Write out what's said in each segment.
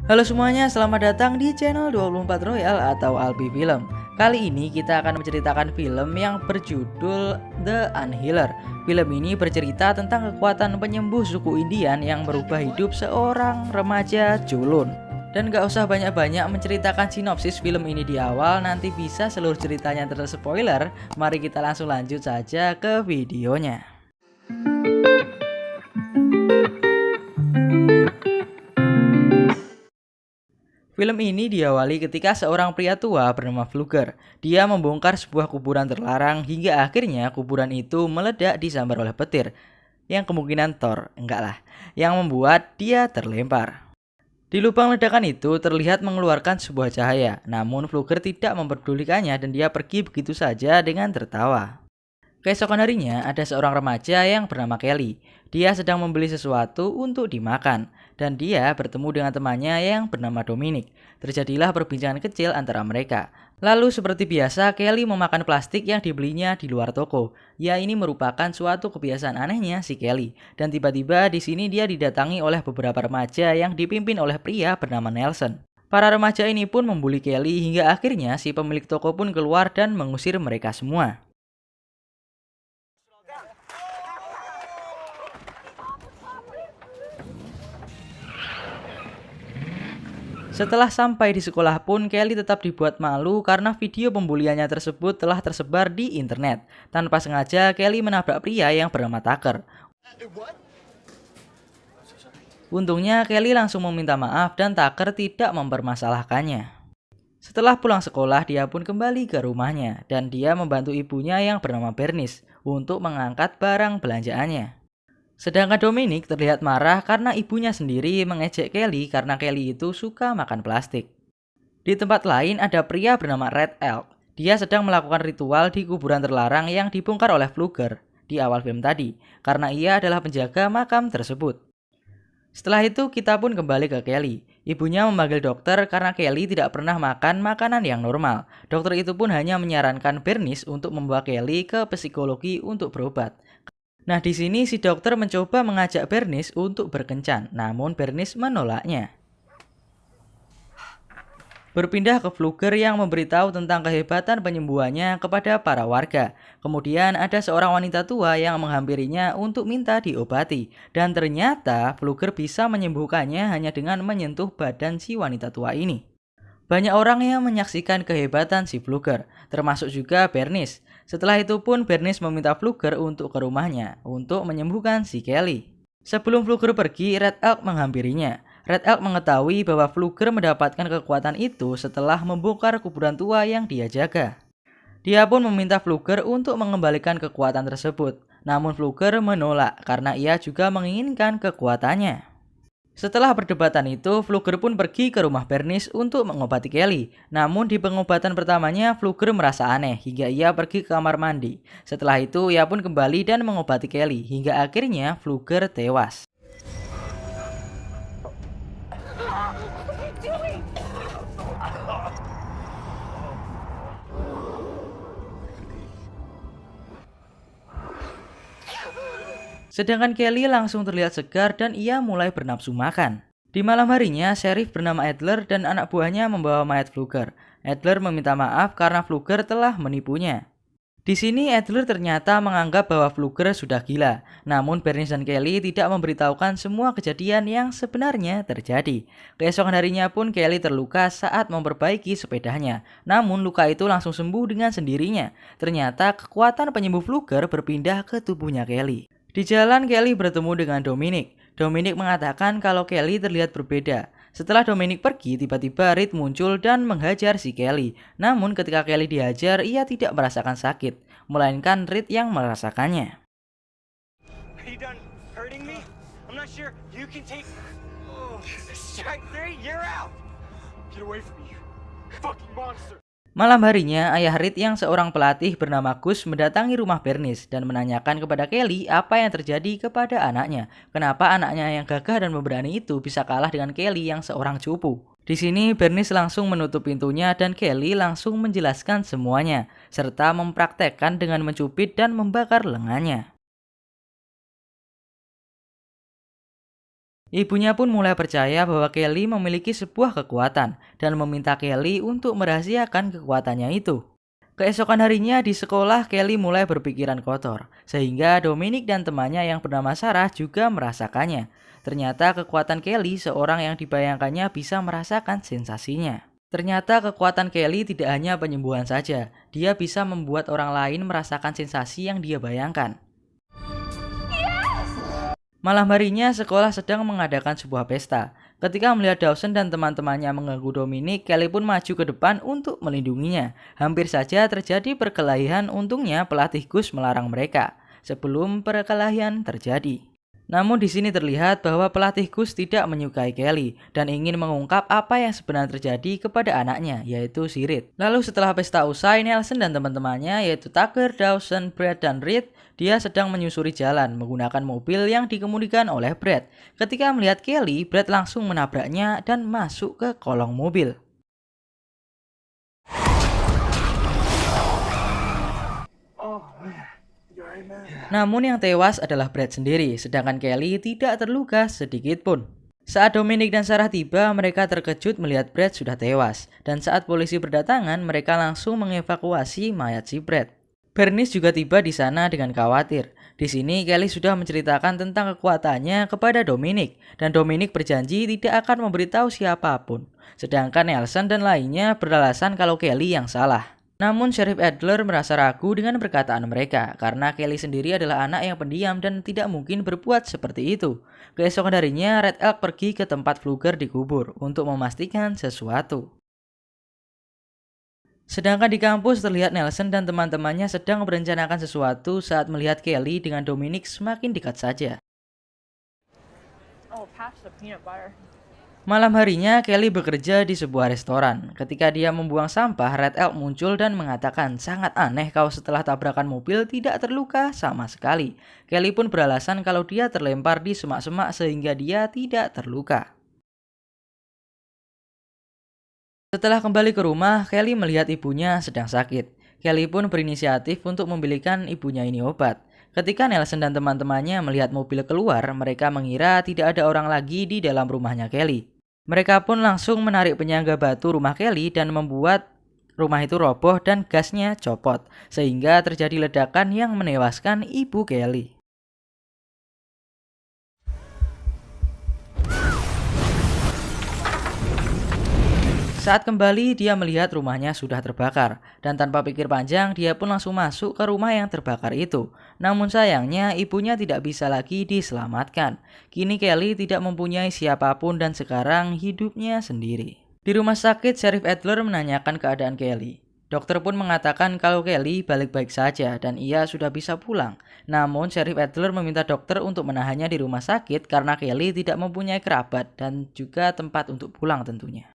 Halo semuanya, selamat datang di channel 24 Royal atau Albi Film. Kali ini kita akan menceritakan film yang berjudul The Unhealer. Film ini bercerita tentang kekuatan penyembuh suku Indian yang merubah hidup seorang remaja culun. Dan gak usah banyak-banyak menceritakan sinopsis film ini di awal, nanti bisa seluruh ceritanya terspoiler. Mari kita langsung lanjut saja ke videonya. Film ini diawali ketika seorang pria tua bernama Fluger. Dia membongkar sebuah kuburan terlarang hingga akhirnya kuburan itu meledak disambar oleh petir. Yang kemungkinan Thor, enggak lah, yang membuat dia terlempar. Di lubang ledakan itu terlihat mengeluarkan sebuah cahaya, namun Fluger tidak memperdulikannya dan dia pergi begitu saja dengan tertawa. Keesokan harinya, ada seorang remaja yang bernama Kelly. Dia sedang membeli sesuatu untuk dimakan, dan dia bertemu dengan temannya yang bernama Dominic. Terjadilah perbincangan kecil antara mereka. Lalu seperti biasa, Kelly memakan plastik yang dibelinya di luar toko. Ya, ini merupakan suatu kebiasaan anehnya si Kelly. Dan tiba-tiba di sini dia didatangi oleh beberapa remaja yang dipimpin oleh pria bernama Nelson. Para remaja ini pun membuli Kelly hingga akhirnya si pemilik toko pun keluar dan mengusir mereka semua. Setelah sampai di sekolah pun, Kelly tetap dibuat malu karena video pembuliannya tersebut telah tersebar di internet. Tanpa sengaja, Kelly menabrak pria yang bernama Tucker. Untungnya, Kelly langsung meminta maaf dan Tucker tidak mempermasalahkannya. Setelah pulang sekolah, dia pun kembali ke rumahnya dan dia membantu ibunya yang bernama Bernice untuk mengangkat barang belanjaannya. Sedangkan Dominic terlihat marah karena ibunya sendiri mengejek Kelly karena Kelly itu suka makan plastik. Di tempat lain ada pria bernama Red Elk. Dia sedang melakukan ritual di kuburan terlarang yang dibongkar oleh Fluger di awal film tadi, karena ia adalah penjaga makam tersebut. Setelah itu kita pun kembali ke Kelly. Ibunya memanggil dokter karena Kelly tidak pernah makan makanan yang normal. Dokter itu pun hanya menyarankan Bernice untuk membawa Kelly ke psikologi untuk berobat. Nah, di sini si dokter mencoba mengajak Bernice untuk berkencan, namun Bernice menolaknya. Berpindah ke Fluger yang memberitahu tentang kehebatan penyembuhannya kepada para warga. Kemudian ada seorang wanita tua yang menghampirinya untuk minta diobati. Dan ternyata Fluger bisa menyembuhkannya hanya dengan menyentuh badan si wanita tua ini. Banyak orang yang menyaksikan kehebatan si Fluger, termasuk juga Bernice. Setelah itu pun Bernice meminta Fluger untuk ke rumahnya untuk menyembuhkan si Kelly. Sebelum Fluger pergi, Red Elk menghampirinya. Red Elk mengetahui bahwa Fluger mendapatkan kekuatan itu setelah membongkar kuburan tua yang dia jaga. Dia pun meminta Fluger untuk mengembalikan kekuatan tersebut. Namun Fluger menolak karena ia juga menginginkan kekuatannya. Setelah perdebatan itu, Fluger pun pergi ke rumah Bernice untuk mengobati Kelly. Namun di pengobatan pertamanya, Fluger merasa aneh hingga ia pergi ke kamar mandi. Setelah itu, ia pun kembali dan mengobati Kelly hingga akhirnya Fluger tewas. Sedangkan Kelly langsung terlihat segar dan ia mulai bernafsu makan. Di malam harinya, sheriff bernama Adler dan anak buahnya membawa mayat Fluger. Adler meminta maaf karena Fluger telah menipunya. Di sini Adler ternyata menganggap bahwa Fluger sudah gila. Namun Bernice dan Kelly tidak memberitahukan semua kejadian yang sebenarnya terjadi. Keesokan harinya pun Kelly terluka saat memperbaiki sepedanya. Namun luka itu langsung sembuh dengan sendirinya. Ternyata kekuatan penyembuh Fluger berpindah ke tubuhnya Kelly. Di jalan Kelly bertemu dengan Dominic. Dominic mengatakan kalau Kelly terlihat berbeda. Setelah Dominic pergi, tiba-tiba Reed muncul dan menghajar si Kelly. Namun ketika Kelly dihajar, ia tidak merasakan sakit, melainkan Reed yang merasakannya. Malam harinya, ayah Reed yang seorang pelatih bernama Gus mendatangi rumah Bernice dan menanyakan kepada Kelly apa yang terjadi kepada anaknya. Kenapa anaknya yang gagah dan pemberani itu bisa kalah dengan Kelly yang seorang cupu. Di sini Bernice langsung menutup pintunya dan Kelly langsung menjelaskan semuanya, serta mempraktekkan dengan mencubit dan membakar lengannya. Ibunya pun mulai percaya bahwa Kelly memiliki sebuah kekuatan dan meminta Kelly untuk merahasiakan kekuatannya itu. Keesokan harinya di sekolah, Kelly mulai berpikiran kotor, sehingga Dominic dan temannya yang bernama Sarah juga merasakannya. Ternyata kekuatan Kelly, seorang yang dibayangkannya bisa merasakan sensasinya. Ternyata kekuatan Kelly tidak hanya penyembuhan saja, dia bisa membuat orang lain merasakan sensasi yang dia bayangkan. Malam harinya, sekolah sedang mengadakan sebuah pesta. Ketika melihat Dawson dan teman-temannya mengganggu Dominic, Kelly pun maju ke depan untuk melindunginya. Hampir saja terjadi perkelahian, untungnya pelatih Gus melarang mereka sebelum perkelahian terjadi. Namun di sini terlihat bahwa pelatih Gus tidak menyukai Kelly dan ingin mengungkap apa yang sebenarnya terjadi kepada anaknya, yaitu si Reed. Lalu setelah pesta usai, Nelson dan teman-temannya yaitu Tucker, Dawson, Brad, dan Reed, dia sedang menyusuri jalan menggunakan mobil yang dikemudikan oleh Brad. Ketika melihat Kelly, Brad langsung menabraknya dan masuk ke kolong mobil. Namun yang tewas adalah Brad sendiri, sedangkan Kelly tidak terluka sedikit pun. Saat Dominic dan Sarah tiba, mereka terkejut melihat Brad sudah tewas. Dan saat polisi berdatangan, mereka langsung mengevakuasi mayat si Brad. Bernice juga tiba di sana dengan khawatir. Di sini Kelly sudah menceritakan tentang kekuatannya kepada Dominic, dan Dominic berjanji tidak akan memberitahu siapapun. Sedangkan Nelson dan lainnya beralasan kalau Kelly yang salah. Namun Sheriff Adler merasa ragu dengan perkataan mereka karena Kelly sendiri adalah anak yang pendiam dan tidak mungkin berbuat seperti itu. Keesokan harinya, Red Elk pergi ke tempat Fluger dikubur untuk memastikan sesuatu. Sedangkan di kampus terlihat Nelson dan teman-temannya sedang merencanakan sesuatu saat melihat Kelly dengan Dominic semakin dekat saja. Malam harinya, Kelly bekerja di sebuah restoran. Ketika dia membuang sampah, Red Elk muncul dan mengatakan, sangat aneh kau setelah tabrakan mobil tidak terluka sama sekali. Kelly pun beralasan kalau dia terlempar di semak-semak sehingga dia tidak terluka. Setelah kembali ke rumah, Kelly melihat ibunya sedang sakit. Kelly pun berinisiatif untuk membelikan ibunya ini obat. Ketika Nelson dan teman-temannya melihat mobil keluar, mereka mengira tidak ada orang lagi di dalam rumahnya Kelly. Mereka pun langsung menarik penyangga batu rumah Kelly dan membuat rumah itu roboh dan gasnya copot, sehingga terjadi ledakan yang menewaskan ibu Kelly. Saat kembali, dia melihat rumahnya sudah terbakar, dan tanpa pikir panjang, dia pun langsung masuk ke rumah yang terbakar itu. Namun sayangnya, ibunya tidak bisa lagi diselamatkan. Kini Kelly tidak mempunyai siapapun dan sekarang hidupnya sendiri. Di rumah sakit, Sheriff Adler menanyakan keadaan Kelly. Dokter pun mengatakan kalau Kelly baik-baik saja dan ia sudah bisa pulang. Namun, Sheriff Adler meminta dokter untuk menahannya di rumah sakit karena Kelly tidak mempunyai kerabat dan juga tempat untuk pulang tentunya.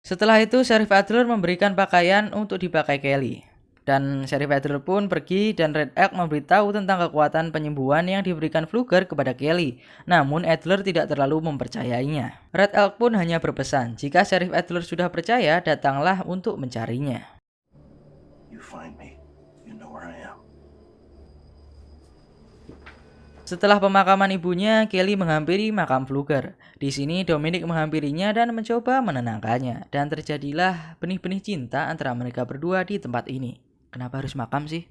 Setelah itu, Sheriff Adler memberikan pakaian untuk dipakai Kelly. Dan Sheriff Adler pun pergi dan Red Elk memberitahu tentang kekuatan penyembuhan yang diberikan Fluger kepada Kelly. Namun Adler tidak terlalu mempercayainya. Red Elk pun hanya berpesan, jika Sheriff Adler sudah percaya, datanglah untuk mencarinya. You find me. You know where I am. Setelah pemakaman ibunya, Kelly menghampiri makam Fluger. Di sini Dominic menghampirinya dan mencoba menenangkannya. Dan terjadilah benih-benih cinta antara mereka berdua di tempat ini. Kenapa harus makam sih?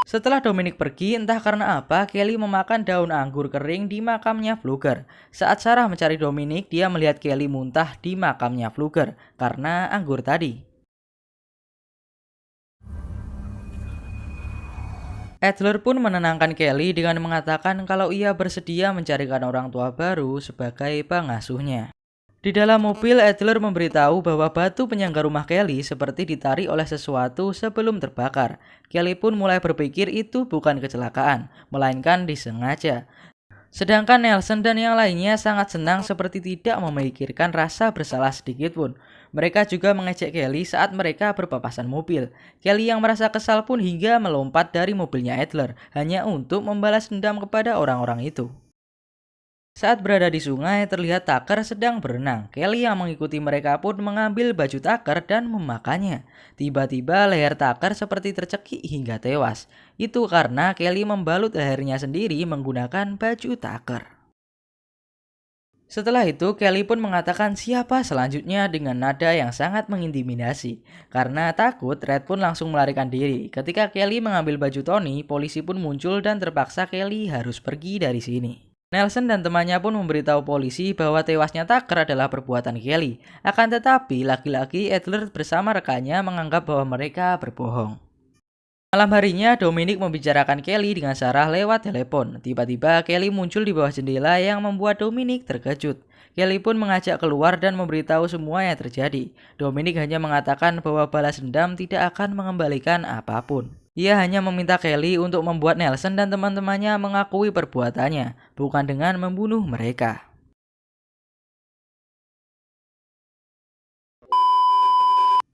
Setelah Dominic pergi, entah karena apa, Kelly memakan daun anggur kering di makamnya Fluger. Saat Sarah mencari Dominic, dia melihat Kelly muntah di makamnya Fluger karena anggur tadi. Adler pun menenangkan Kelly dengan mengatakan kalau ia bersedia mencarikan orang tua baru sebagai pengasuhnya. Di dalam mobil, Adler memberitahu bahwa batu penyangga rumah Kelly seperti ditarik oleh sesuatu sebelum terbakar. Kelly pun mulai berpikir itu bukan kecelakaan, melainkan disengaja. Sedangkan Nelson dan yang lainnya sangat senang seperti tidak memikirkan rasa bersalah sedikit pun. Mereka juga mengejek Kelly saat mereka berpapasan mobil. Kelly yang merasa kesal pun hingga melompat dari mobilnya Adler hanya untuk membalas dendam kepada orang-orang itu. Saat berada di sungai, terlihat Tucker sedang berenang. Kelly yang mengikuti mereka pun mengambil baju Tucker dan memakannya. Tiba-tiba leher Tucker seperti tercekik hingga tewas. Itu karena Kelly membalut lehernya sendiri menggunakan baju Tucker. Setelah itu, Kelly pun mengatakan siapa selanjutnya dengan nada yang sangat mengintimidasi. Karena takut, Red pun langsung melarikan diri. Ketika Kelly mengambil baju Tony, polisi pun muncul dan terpaksa Kelly harus pergi dari sini. Nelson dan temannya pun memberitahu polisi bahwa tewasnya Tucker adalah perbuatan Kelly. Akan tetapi, laki-laki Adler bersama rekannya menganggap bahwa mereka berbohong. Malam harinya, Dominic membicarakan Kelly dengan Sarah lewat telepon. Tiba-tiba, Kelly muncul di bawah jendela yang membuat Dominic terkejut. Kelly pun mengajak keluar dan memberitahu semua yang terjadi. Dominic hanya mengatakan bahwa balas dendam tidak akan mengembalikan apapun. Ia hanya meminta Kelly untuk membuat Nelson dan teman-temannya mengakui perbuatannya, bukan dengan membunuh mereka.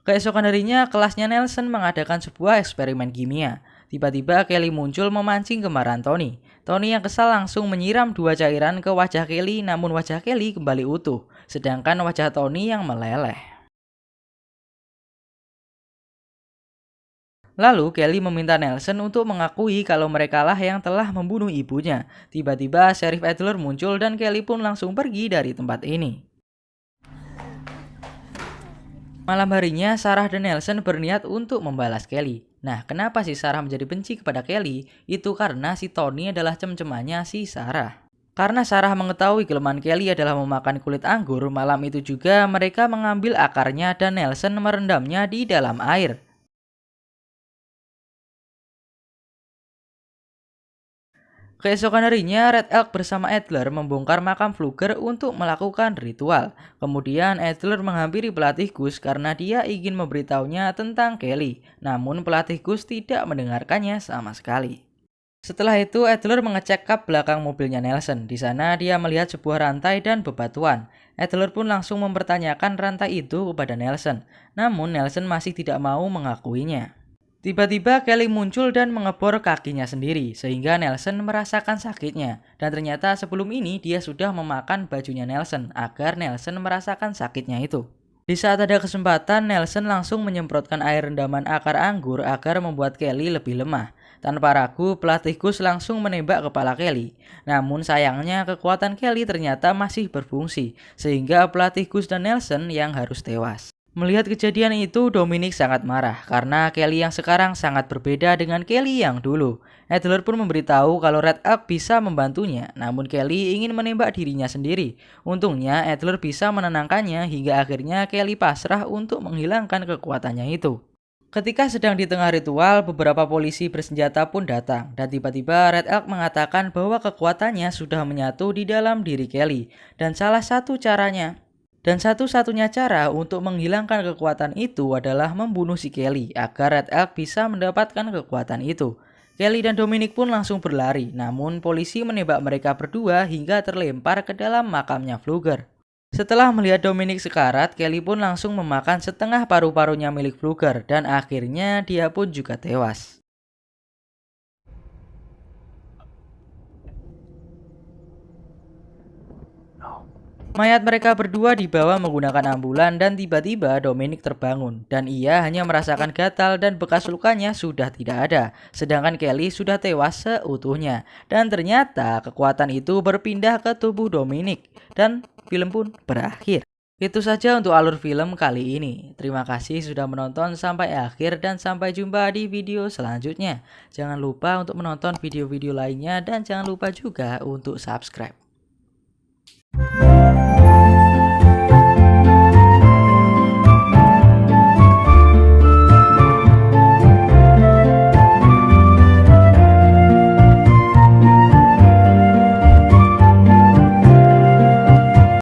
Keesokan harinya, kelasnya Nelson mengadakan sebuah eksperimen kimia. Tiba-tiba Kelly muncul memancing kemarahan Tony. Tony yang kesal langsung menyiram 2 cairan ke wajah Kelly, namun wajah Kelly kembali utuh, sedangkan wajah Tony yang meleleh. Lalu Kelly meminta Nelson untuk mengakui kalau merekalah yang telah membunuh ibunya. Tiba-tiba Sheriff Adler muncul dan Kelly pun langsung pergi dari tempat ini. Malam harinya, Sarah dan Nelson berniat untuk membalas Kelly. Nah, kenapa sih Sarah menjadi benci kepada Kelly? Itu karena si Tony adalah cem-cemannya si Sarah. Karena Sarah mengetahui kelemahan Kelly adalah memakan kulit anggur, malam itu juga mereka mengambil akarnya dan Nelson merendamnya di dalam air. Keesokan harinya, Red Elk bersama Adler membongkar makam Fluger untuk melakukan ritual. Kemudian Adler menghampiri pelatih Gus karena dia ingin memberitahunya tentang Kelly. Namun pelatih Gus tidak mendengarkannya sama sekali. Setelah itu, Adler mengecek kap belakang mobilnya Nelson. Di sana dia melihat sebuah rantai dan bebatuan. Adler pun langsung mempertanyakan rantai itu kepada Nelson. Namun Nelson masih tidak mau mengakuinya. Tiba-tiba Kelly muncul dan mengebor kakinya sendiri, sehingga Nelson merasakan sakitnya. Dan ternyata sebelum ini dia sudah memakan bajunya Nelson, agar Nelson merasakan sakitnya itu. Di saat ada kesempatan, Nelson langsung menyemprotkan air rendaman akar anggur agar membuat Kelly lebih lemah. Tanpa ragu, pelatih Gus langsung menembak kepala Kelly. Namun sayangnya kekuatan Kelly ternyata masih berfungsi, sehingga pelatih Gus dan Nelson yang harus tewas. Melihat kejadian itu, Dominic sangat marah karena Kelly yang sekarang sangat berbeda dengan Kelly yang dulu. Adler pun memberitahu kalau Red Elk bisa membantunya, namun Kelly ingin menembak dirinya sendiri. Untungnya Adler bisa menenangkannya hingga akhirnya Kelly pasrah untuk menghilangkan kekuatannya itu. Ketika sedang di tengah ritual, beberapa polisi bersenjata pun datang dan tiba-tiba Red Elk mengatakan bahwa kekuatannya sudah menyatu di dalam diri Kelly dan salah satu caranya Dan satu-satunya cara untuk menghilangkan kekuatan itu adalah membunuh si Kelly agar Red Elk bisa mendapatkan kekuatan itu. Kelly dan Dominic pun langsung berlari, namun polisi menembak mereka berdua hingga terlempar ke dalam makamnya Fluger. Setelah melihat Dominic sekarat, Kelly pun langsung memakan setengah paru-parunya milik Fluger dan akhirnya dia pun juga tewas. Mayat mereka berdua dibawa menggunakan ambulan dan tiba-tiba Dominic terbangun dan ia hanya merasakan gatal dan bekas lukanya sudah tidak ada. Sedangkan Kelly sudah tewas seutuhnya dan ternyata kekuatan itu berpindah ke tubuh Dominic dan film pun berakhir. Itu saja untuk alur film kali ini. Terima kasih sudah menonton sampai akhir dan sampai jumpa di video selanjutnya. Jangan lupa untuk menonton video-video lainnya dan jangan lupa juga untuk subscribe.